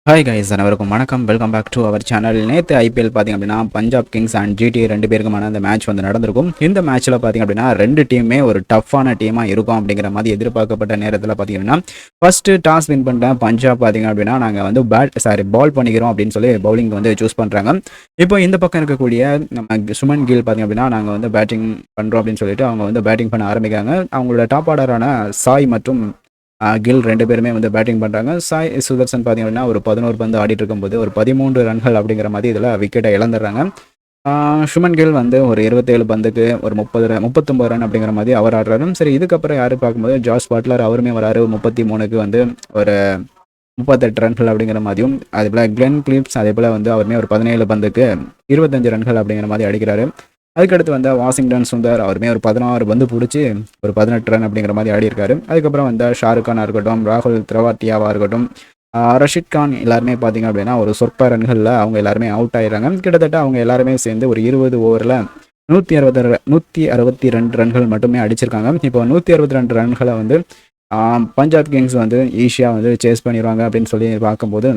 Hi guys, அனைவருக்கும் வணக்கம். Welcome back to our channel. நேற்று ஐபிஎல் பார்த்திங்க அப்படின்னா பஞ்சாப் கிங்ஸ் அண்ட் ஜிடி ரெண்டு பேருக்குமான அந்த மேட்ச் வந்து நடந்திருக்கும். இந்த மேட்ச்சில் பார்த்திங்க அப்படின்னா ரெண்டு டீமே ஒரு டஃப்பான டீமாக இருக்கும் அப்படிங்கிற மாதிரி எதிர்பார்க்கப்பட்ட நேரத்தில் பார்த்திங்கன்னா ஃபஸ்ட்டு டாஸ் வின் பண்ணிட்டேன் பஞ்சாப் பார்த்திங்க அப்படின்னா நாங்கள் வந்து பால் பண்ணிக்கிறோம் அப்படின்னு சொல்லி பவுலிங் வந்து சூஸ் பண்ணுறாங்க. இப்போ இந்த பக்கம் இருக்கக்கூடிய நம்ம சுமன் கில் பார்த்திங்க அப்படின்னா நாங்கள் வந்து பேட்டிங் பண்ணுறோம் அப்படின்னு சொல்லிட்டு அவங்க வந்து பேட்டிங் பண்ண ஆரம்பிக்காங்க. அவங்களோட டாப் ஆர்டரான சாய் மற்றும் கில் ரெண்டு பேருமே வந்து பேட்டிங் பண்ணுறாங்க. சாய் சுதர்சன் பார்த்திங்க அப்படின்னா ஒரு 11 பந்து ஆடிட்டு இருக்கும்போது ஒரு 13 ரன்கள் அப்படிங்கிற மாதிரி இதில் விக்கெட்டை இழந்துடுறாங்க. சுமன் கில் வந்து ஒரு 27 பந்துக்கு ஒரு 39 ரன் அப்படிங்கிற மாதிரி அவர் ஆடுறாரு. சரி, இதுக்கப்புறம் யார் பார்க்கும்போது ஜாஸ் பட்லர் அவருமே வராரு. 33க்கு வந்து ஒரு 38 ரன்கள் அப்படிங்கிற மாதிரியும், அதே போல் கிளென் பிலிப்ஸ் அதே போல் வந்து அவருமே ஒரு 17 பந்துக்கு 25 ரன்கள் அப்படிங்கிற மாதிரி அடிக்கிறாரு. அதுக்கடுத்து வந்து வாஷிங்டன் சுந்தர் அவருமே ஒரு 16 பந்து பிடிச்சி ஒரு 18 ரன் அப்படிங்கிற மாதிரி ஆடி இருக்காரு. அதுக்கப்புறம் வந்து ஷாருக் கானாக இருக்கட்டும், ராகுல் திரவாட்டியாவாக இருக்கட்டும், ரஷித் கான் எல்லாருமே பார்த்திங்க அப்படின்னா ஒரு சொற்ப ரன்களில் அவங்க எல்லாருமே அவுட் ஆகிடுறாங்க. கிட்டத்தட்ட அவங்க எல்லாருமே சேர்ந்து ஒரு 20 ஓவரில் 162 ரன்கள் மட்டுமே அடிச்சிருக்காங்க. இப்போ 162 ரன்களை வந்து பஞ்சாப் கிங்ஸ் வந்து ஈஸியாக வந்து சேஸ் பண்ணிடுவாங்க அப்படின்னு சொல்லி பார்க்கும்போது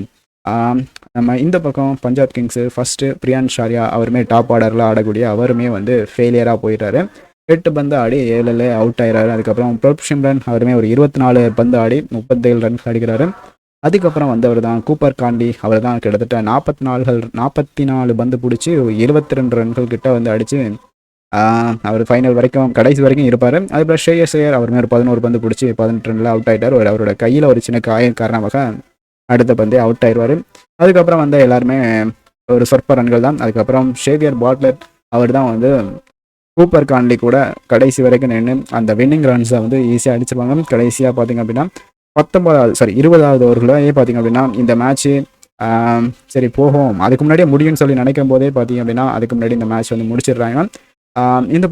நம்ம இந்த பக்கம் பஞ்சாப் கிங்ஸு ஃபஸ்ட்டு பிரியான் ஷாரியா அவருமே டாப் ஆர்டரில் ஆடக்கூடிய அவருமே வந்து ஃபெயிலியராக போயிட்டாரு. 8 பந்து ஆடி 7ல் அவுட் ஆகிறாரு. அதுக்கப்புறம் பிரப் சிம்ரன் அவருமே ஒரு 24 பந்து ஆடி 37 ரன்ஸ் அடிக்கிறாரு. அதுக்கப்புறம் வந்து அவர் தான் கூப்பர் காண்டி அவர் தான் கிட்டத்தட்ட 44 பந்து பிடிச்சி 72 ரன்கள் கிட்ட வந்து அடித்து அவர் ஃபைனல் வரைக்கும் கடைசி வரைக்கும் இருப்பார். அதுக்கப்புறம் ஷ்ரேயஸ் ஐயர் அவருமே ஒரு 11 பந்து பிடிச்சி 18 ரனில் அவுட் ஆகிட்டார். அவரோட கையில் ஒரு சின்ன காயம் காரணமாக அடுத்த பந்தே அவுட் ஆயிடுவார். அதுக்கப்புறம் வந்து எல்லாருமே ஒரு சொற்ப ரன்கள் தான். அதுக்கப்புறம் ஷேவியர் பாட்லர் அவர் தான் வந்து கூப்பர் கான்லி கூட கடைசி வரைக்கும் நின்று அந்த வின்னிங் ரன்ஸை வந்து ஈஸியாக அடிச்சிருவாங்க. கடைசியாக பார்த்திங்க அப்படின்னா 20வது ஓவர்களே பார்த்திங்க அப்படின்னா இந்த மேட்ச்சு சரி போகும், அதுக்கு முன்னாடியே முடியும்னு சொல்லி நினைக்கும் போதே பார்த்திங்க அப்படின்னா அதுக்கு முன்னாடி இந்த மேட்ச் வந்து முடிச்சிடுறாங்க. இந்த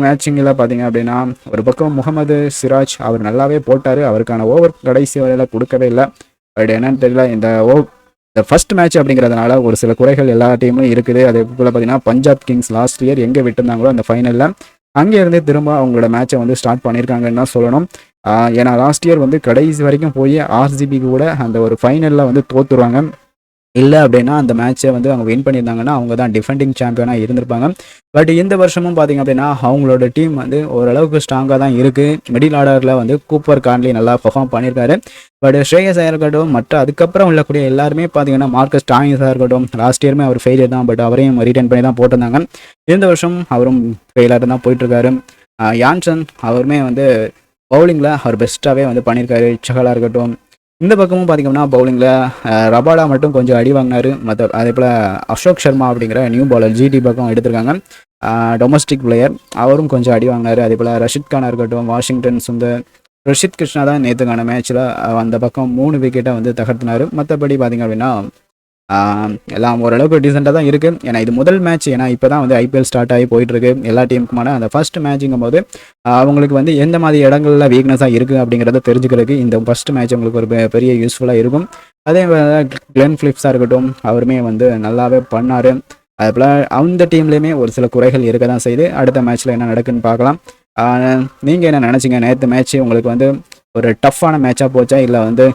மேட்சிங்கில் பார்த்திங்க அப்படின்னா ஒரு பக்கம் முகமது சிராஜ் அவர் நல்லாவே போட்டார். அவருக்கான ஓவர் கடைசி வரையில் கொடுக்கவே இல்லை. பட் என்னன்னு தெரியல, இந்த ஃபர்ஸ்ட் மேட்ச் அப்படிங்கிறதுனால ஒரு சில குறைகள் எல்லா டீமும் இருக்குது. அதே போல் பார்த்தீங்கன்னா பஞ்சாப் கிங்ஸ் லாஸ்ட் இயர் எங்கே விட்டுருந்தாங்களோ அந்த ஃபைனலில் அங்கேருந்தே திரும்ப அவங்களோட மேட்சை வந்து ஸ்டார்ட் பண்ணியிருக்காங்கன்னு தான் சொல்லணும். ஏன்னா லாஸ்ட் இயர் வந்து கடைசி வரைக்கும் போய் ஆர்சிபி கூட அந்த ஒரு ஃபைனலில் வந்து தோற்றுருவாங்க. இல்லை அப்படின்னா அந்த மேட்ச்சை வந்து அவங்க வின் பண்ணியிருந்தாங்கன்னா அவங்க தான் டிஃபெண்டிங் சாம்பியனாக இருந்திருப்பாங்க. பட் இந்த வருஷமும் பார்த்திங்க அப்படின்னா அவங்களோட டீம் வந்து ஓரளவுக்கு ஸ்ட்ராங்காக தான் இருக்குது. மிடில் ஆர்டரில் வந்து கூப்பர் கான்லி நல்லா பெர்ஃபார்ம் பண்ணியிருக்காரு. பட் ஷ்ரேயஸ் ஐயர் இருக்கட்டும், மற்ற அதுக்கப்புறம் உள்ளக்கூடிய எல்லாருமே பார்த்திங்கன்னா மார்க்கஸ் ஸ்டாயின்ஸாக இருக்கட்டும், லாஸ்ட் இயருமே அவர் ஃபெயிலியர் தான். பட் அவரையும் ரிட்டர்ன் பண்ணி தான் போட்டிருந்தாங்க. இந்த வருஷம் அவரும் ஃபெயிலாக தான் போயிட்டுருக்காரு. யான்சன் அவருமே வந்து பவுலிங்கில் அவர் பெஸ்ட்டாகவே வந்து பண்ணியிருக்காரு. சகலாக இருக்கட்டும், இந்த பக்கமும் பார்த்திங்கன்னா பவுலிங்கில் ரபாடா மட்டும் கொஞ்சம் அடி வாங்கினார். அதே போல் அசோக் சர்மா அப்படிங்கிற நியூ பாலர் ஜிடி பக்கம் எடுத்திருக்காங்க, டொமஸ்டிக் பிளேயர், அவரும் கொஞ்சம் அடி வாங்கினார். அதே போல் ரஷித் கானாக இருக்கட்டும், வாஷிங்டன் சுந்தர், ரிஷித் கிருஷ்ணா தான் நேற்றுக்கான மேட்ச்சில் அந்த பக்கம் 3 விக்கெட்டை வந்து தகர்த்தினார். மற்றபடி பார்த்திங்க அப்படின்னா எல்லாம் ஓரளவுக்கு டீசெண்டாக தான் இருக்குது. ஏன்னா இது முதல் மேட்ச், ஏன்னா இப்போ தான் வந்து ஐபிஎல் ஸ்டார்ட் ஆகி போயிட்டுருக்கு எல்லா டீமுக்குமான அந்த ஃபர்ஸ்ட் மேட்சுங்கும் போது அவங்களுக்கு வந்து எந்த மாதிரி இடங்களில் வீக்னஸாக இருக்குது அப்படிங்கிறத தெரிஞ்சுக்கிறதுக்கு இந்த ஃபர்ஸ்ட் மேட்ச் உங்களுக்கு ஒரு பெரிய யூஸ்ஃபுல்லாக இருக்கும். அதே கிளென் பிலிப்ஸாக இருக்கட்டும், அவருமே வந்து நல்லாவே பண்ணார். அதுபோல் அந்த டீம்லேயுமே ஒரு சில குறைகள் இருக்க தான் செய்யுது. அடுத்த மேட்ச்சில் என்ன நடக்குன்னு பார்க்கலாம். நீங்கள் என்ன நினச்சிங்க? நேற்று மேட்ச்சு உங்களுக்கு வந்து ஒரு டஃப்பான மேட்சாக போச்சா, இல்லை வந்து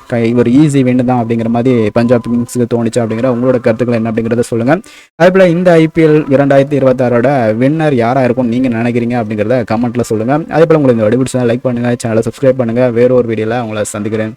ஒரு ஈஸி வின் தான் அப்படிங்கிற மாதிரி பஞ்சாப் கிங்ஸுக்கு தோணுச்சா அப்படிங்கிற உங்களோட கருத்துக்கள் என்ன அப்படிங்கிறத சொல்லுங்கள். அதேபோல் இந்த ஐபிஎல் 2026 வின்னர் யாராக இருக்கும் நீங்கள் நினைக்கிறீங்க அப்படிங்கிறத கமெண்ட்டில் சொல்லுங்கள். அதேபோல் உங்களுக்கு இந்த வீடியோ பிடிச்சா லைக் பண்ணுங்கள், சேனலை சப்ஸ்கிரைப் பண்ணுங்கள். வேற ஒரு வீடியோவில் உங்களை சந்திக்கிறேன்.